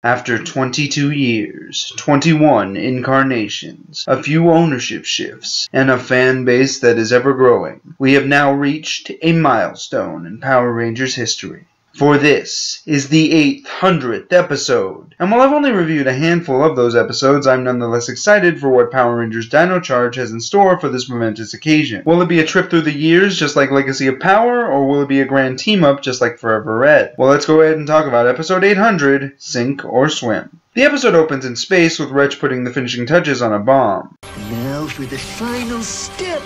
After 22 years, 21 incarnations, a few ownership shifts, and a fan base that is ever growing, we have now reached a milestone in Power Rangers history. For this is the 800th episode, and while I've only reviewed a handful of those episodes, I'm nonetheless excited for what Power Rangers Dino Charge has in store for this momentous occasion. Will it be a trip through the years just like Legacy of Power, or will it be a grand team-up just like Forever Red? Well, let's go ahead and talk about episode 800, Sink or Swim. The episode opens in space with Wretch putting the finishing touches on a bomb. Now for the final step.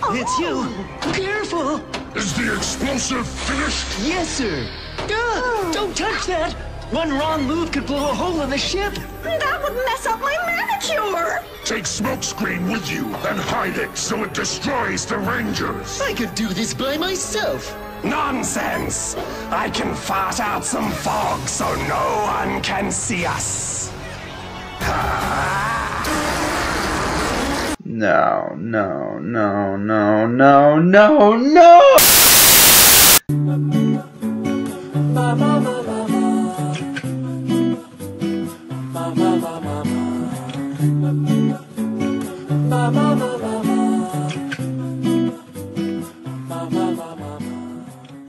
It's you! Careful! Is the explosive finished? Yes, sir! Don't touch that! One wrong move could blow a hole in the ship! That would mess up my manicure! Take Smokescreen with you and hide it so it destroys the Rangers! I could do this by myself! Nonsense! I can fart out some fog so no one can see us! No.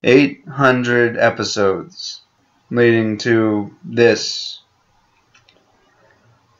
800 episodes leading to this.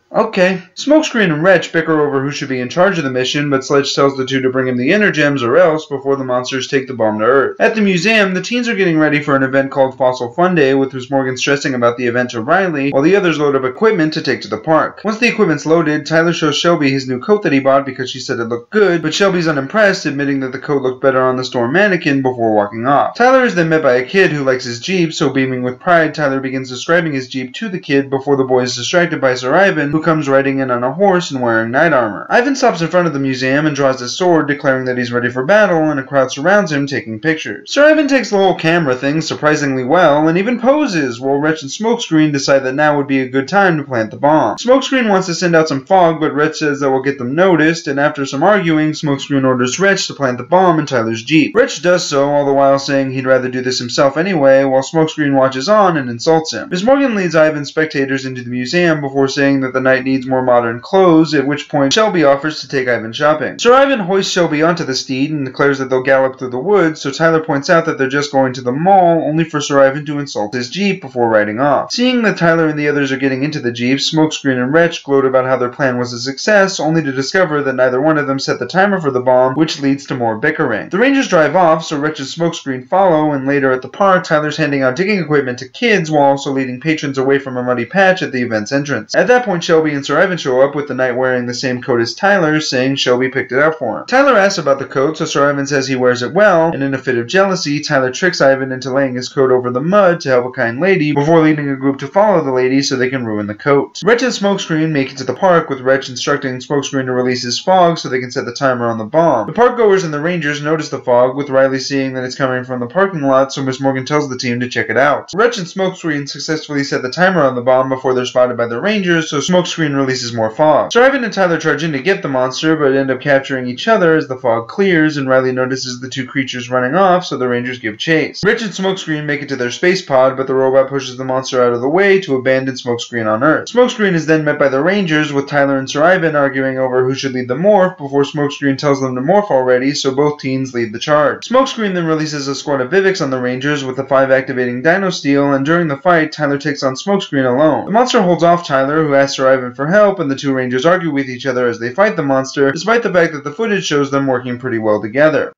Okay. Smokescreen and Wretch bicker over who should be in charge of the mission, but Sledge tells the two to bring him the Energems or else before the monsters take the bomb to Earth. At the museum, the teens are getting ready for an event called Fossil Fun Day, with Morgan stressing about the event to Riley, while the others load up equipment to take to the park. Once the equipment's loaded, Tyler shows Shelby his new coat that he bought because she said it looked good, but Shelby's unimpressed, admitting that the coat looked better on the store mannequin before walking off. Tyler is then met by a kid who likes his Jeep, so beaming with pride, Tyler begins describing his Jeep to the kid before the boy is distracted by Sir Ivan, who comes riding in on a horse and wearing knight armor. Ivan stops in front of the museum and draws his sword, declaring that he's ready for battle, and a crowd surrounds him taking pictures. Sir Ivan takes the whole camera thing surprisingly well, and even poses, while Wretch and Smokescreen decide that now would be a good time to plant the bomb. Smokescreen wants to send out some fog, but Wretch says that will get them noticed, and after some arguing, Smokescreen orders Wretch to plant the bomb in Tyler's Jeep. Wretch does so, all the while saying he'd rather do this himself anyway, while Smokescreen watches on and insults him. Ms. Morgan leads Ivan's spectators into the museum before saying that the knight needs more modern clothes, at which point Shelby offers to take Ivan shopping. Sir Ivan hoists Shelby onto the steed and declares that they'll gallop through the woods, so Tyler points out that they're just going to the mall, only for Sir Ivan to insult his Jeep before riding off. Seeing that Tyler and the others are getting into the Jeep, Smokescreen and Wretch gloat about how their plan was a success, only to discover that neither one of them set the timer for the bomb, which leads to more bickering. The Rangers drive off, so Wretch and Smokescreen follow, and later at the park, Tyler's handing out digging equipment to kids while also leading patrons away from a muddy patch at the event's entrance. At that point, Shelby and Sir Ivan show up, with the knight wearing the same coat as Tyler, saying Shelby picked it out for him. Tyler asks about the coat, so Sir Ivan says he wears it well, and in a fit of jealousy, Tyler tricks Ivan into laying his coat over the mud to help a kind lady, before leading a group to follow the lady so they can ruin the coat. Wretch and Smokescreen make it to the park, with Wretch instructing Smokescreen to release his fog so they can set the timer on the bomb. The park goers and the Rangers notice the fog, with Riley seeing that it's coming from the parking lot, so Miss Morgan tells the team to check it out. Wretch and Smokescreen successfully set the timer on the bomb before they're spotted by the Rangers, so Smokescreen releases more fog. Sir Ivan and Tyler charge in to get the monster, but end up capturing each other as the fog clears, and Riley notices the two creatures running off, so the Rangers give chase. Wretch and Smokescreen make it to their space pod, but the robot pushes the monster out of the way to abandon Smokescreen on Earth. Smokescreen is then met by the Rangers, with Tyler and Sir Ivan arguing over who should lead the morph, before Smokescreen tells them to morph already, so both teens lead the charge. Smokescreen then releases a squad of Vivix on the Rangers, with the 5 activating Dino Steel, and during the fight, Tyler takes on Smokescreen alone. The monster holds off Tyler, who asks Sir Ivan for help, and the two Rangers argue with each other as they fight the monster, despite the fact that the footage shows them working pretty well together.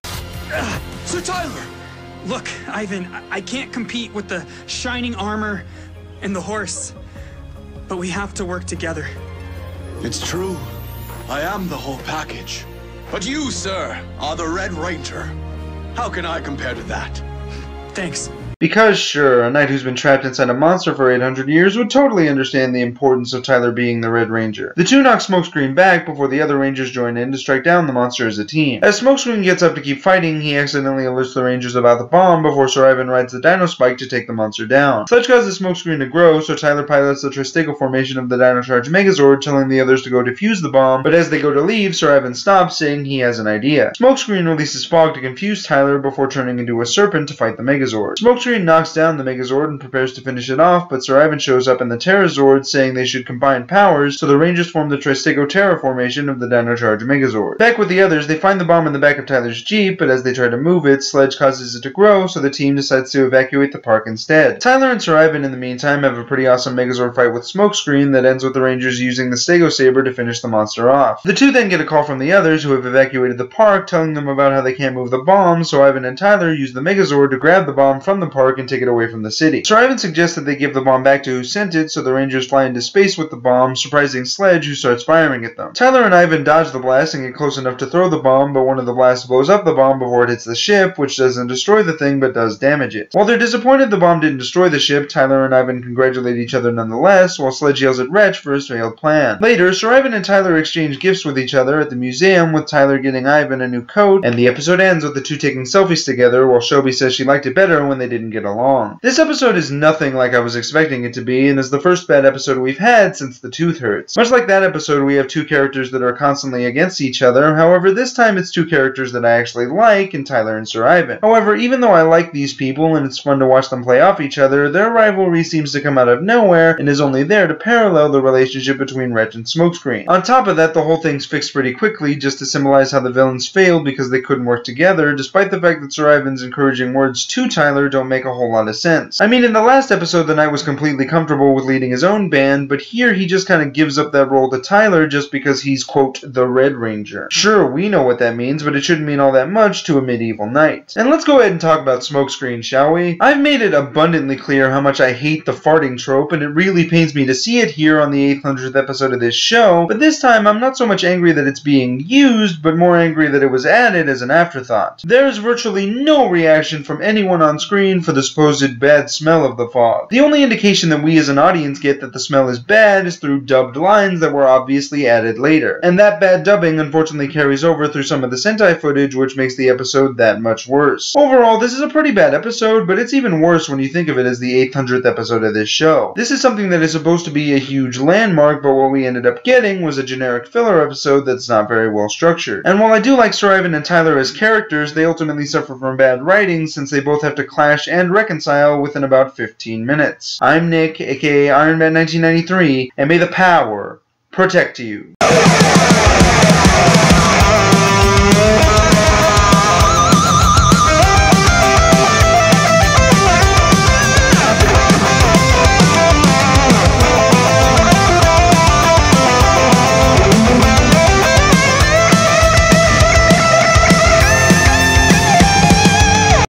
Sir Tyler! Look, Ivan, I can't compete with the shining armor and the horse, but we have to work together. It's true. I am the whole package. But you, sir, are the Red Ranger. How can I compare to that? Thanks. Because sure, a knight who's been trapped inside a monster for 800 years would totally understand the importance of Tyler being the Red Ranger. The two knock Smokescreen back before the other Rangers join in to strike down the monster as a team. As Smokescreen gets up to keep fighting, he accidentally alerts the Rangers about the bomb before Sir Ivan rides the Dino Spike to take the monster down. Sledge causes Smokescreen to grow, so Tyler pilots the Tristico formation of the Dino Charge Megazord, telling the others to go defuse the bomb, but as they go to leave, Sir Ivan stops, saying he has an idea. Smokescreen releases fog to confuse Tyler before turning into a serpent to fight the Megazord. Smokescreen Smokescreen knocks down the Megazord and prepares to finish it off, but Sir Ivan shows up in the Terrazord saying they should combine powers, so the Rangers form the Tristego Terra formation of the Dino Charge Megazord. Back with the others, they find the bomb in the back of Tyler's Jeep, but as they try to move it, Sledge causes it to grow, so the team decides to evacuate the park instead. Tyler and Sir Ivan in the meantime have a pretty awesome Megazord fight with Smokescreen that ends with the Rangers using the Stego Saber to finish the monster off. The two then get a call from the others who have evacuated the park, telling them about how they can't move the bomb, so Ivan and Tyler use the Megazord to grab the bomb from the park and take it away from the city. Sir Ivan suggests that they give the bomb back to who sent it, so the Rangers fly into space with the bomb, surprising Sledge, who starts firing at them. Tyler and Ivan dodge the blast and get close enough to throw the bomb, but one of the blasts blows up the bomb before it hits the ship, which doesn't destroy the thing but does damage it. While they're disappointed the bomb didn't destroy the ship, Tyler and Ivan congratulate each other nonetheless, while Sledge yells at Wretch for his failed plan. Later, Sir Ivan and Tyler exchange gifts with each other at the museum, with Tyler getting Ivan a new coat, and the episode ends with the two taking selfies together, while Shelby says she liked it better when they didn't get along. This episode is nothing like I was expecting it to be, and is the first bad episode we've had since The Tooth Hurts. Much like that episode, we have two characters that are constantly against each other, however this time it's two characters that I actually like in Tyler and Sir Ivan. However, even though I like these people and it's fun to watch them play off each other, their rivalry seems to come out of nowhere and is only there to parallel the relationship between Wretch and Smokescreen. On top of that, the whole thing's fixed pretty quickly just to symbolize how the villains failed because they couldn't work together, despite the fact that Sir Ivan's encouraging words to Tyler don't make a whole lot of sense. I mean, in the last episode, the Knight was completely comfortable with leading his own band, but here he just kind of gives up that role to Tyler just because he's, quote, the Red Ranger. Sure, we know what that means, but it shouldn't mean all that much to a medieval knight. And let's go ahead and talk about Smokescreen, shall we? I've made it abundantly clear how much I hate the farting trope, and it really pains me to see it here on the 800th episode of this show, but this time I'm not so much angry that it's being used, but more angry that it was added as an afterthought. There's virtually no reaction from anyone on screen for the supposed bad smell of the fog. The only indication that we as an audience get that the smell is bad is through dubbed lines that were obviously added later. And that bad dubbing unfortunately carries over through some of the Sentai footage, which makes the episode that much worse. Overall, this is a pretty bad episode, but it's even worse when you think of it as the 800th episode of this show. This is something that is supposed to be a huge landmark, but what we ended up getting was a generic filler episode that's not very well structured. And while I do like Sir Ivan and Tyler as characters, they ultimately suffer from bad writing since they both have to clash and reconcile within about 15 minutes. I'm Nick, aka IronMan1993, and may the power protect you.